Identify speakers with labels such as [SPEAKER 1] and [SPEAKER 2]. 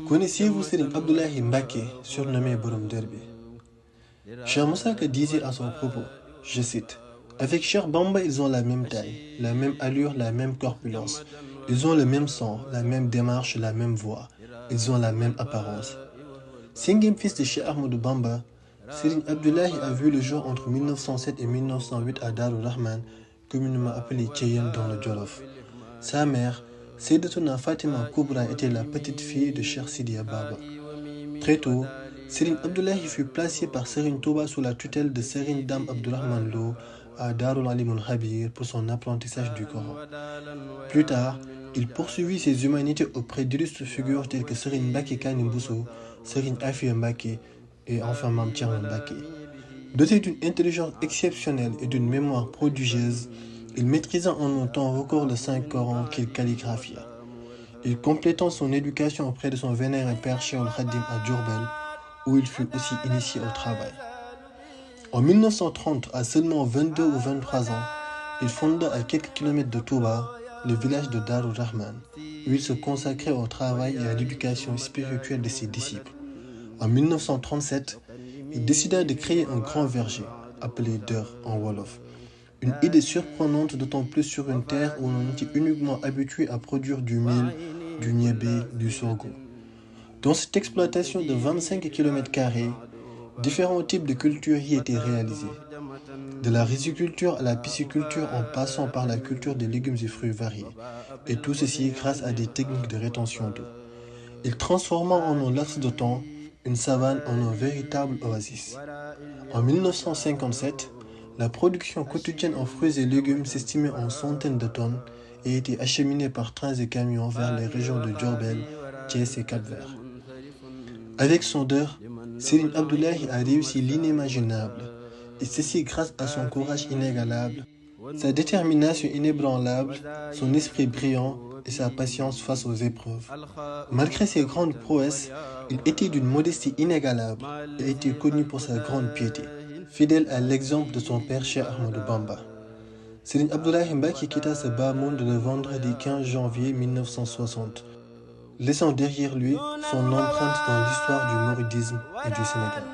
[SPEAKER 1] Connaissez-vous Serigne Abdoulaye Mbacké, surnommé Borom Derbi? Cheikh Moussa Ka disait à son propos, je cite, avec Cheikh Bamba, ils ont la même taille, la même allure, la même corpulence. Ils ont le même sang, la même démarche, la même voix. Ils ont la même apparence. Cinquième fils de Cheikh Ahmadou Bamba, Serigne Abdoulaye a vu le jour entre 1907 et 1908 à Darou Rahman, communément appelé Thiéyène dans le Jolof. Sa mère, Seydatuna Fatima Koubra, était la petite fille de Cheikh Sidiya Baba. Très tôt, Serigne Abdoulaye fut placé par Serigne Touba sous la tutelle de Serigne Dame Abdourahmane Lo à Darul Alimul Khabir pour son apprentissage du Coran. Plus tard, il poursuivit ses humanités auprès d'illustres figures telles que Serigne Mbacké Kani Bousso, Serigne Afia Mbacké et enfin Mame Thierno Mbacké. Doté d'une intelligence exceptionnelle et d'une mémoire prodigieuse, il maîtrisa en un temps record le Saint-Coran qu'il calligraphia. Il complétant son éducation auprès de son vénéré père Cheikh Khadim à Diourbel, où il fut aussi initié au travail. En 1930, à seulement 22 ou 23 ans, il fonda à quelques kilomètres de Touba le village de Darou Rahman, où il se consacrait au travail et à l'éducation spirituelle de ses disciples. En 1937, il décida de créer un grand verger, appelé Deur en Wolof. Une idée surprenante, d'autant plus sur une terre où l'on était uniquement habitué à produire du mil, du niébé, du sorgho. Dans cette exploitation de 25 km², différents types de cultures y étaient réalisés. De la riziculture à la pisciculture en passant par la culture des légumes et fruits variés. Et tout ceci grâce à des techniques de rétention d'eau. Il transforma en un laps de temps une savane en un véritable oasis. En 1957, la production quotidienne en fruits et légumes s'estimait en centaines de tonnes et était acheminée par trains et camions vers les régions de Diourbel, Thiès et Cap-Vert. Avec son Deur, Serigne Abdoulaye a réussi l'inimaginable, et ceci grâce à son courage inégalable, sa détermination inébranlable, son esprit brillant et sa patience face aux épreuves. Malgré ses grandes prouesses, il était d'une modestie inégalable et était connu pour sa grande piété, fidèle à l'exemple de son père Cheikh Ahmadou Bamba. Serigne Abdoulaye Mbacké quitta ce bas monde le vendredi 15 janvier 1960, laissant derrière lui son empreinte dans l'histoire du mouridisme et du Sénégal.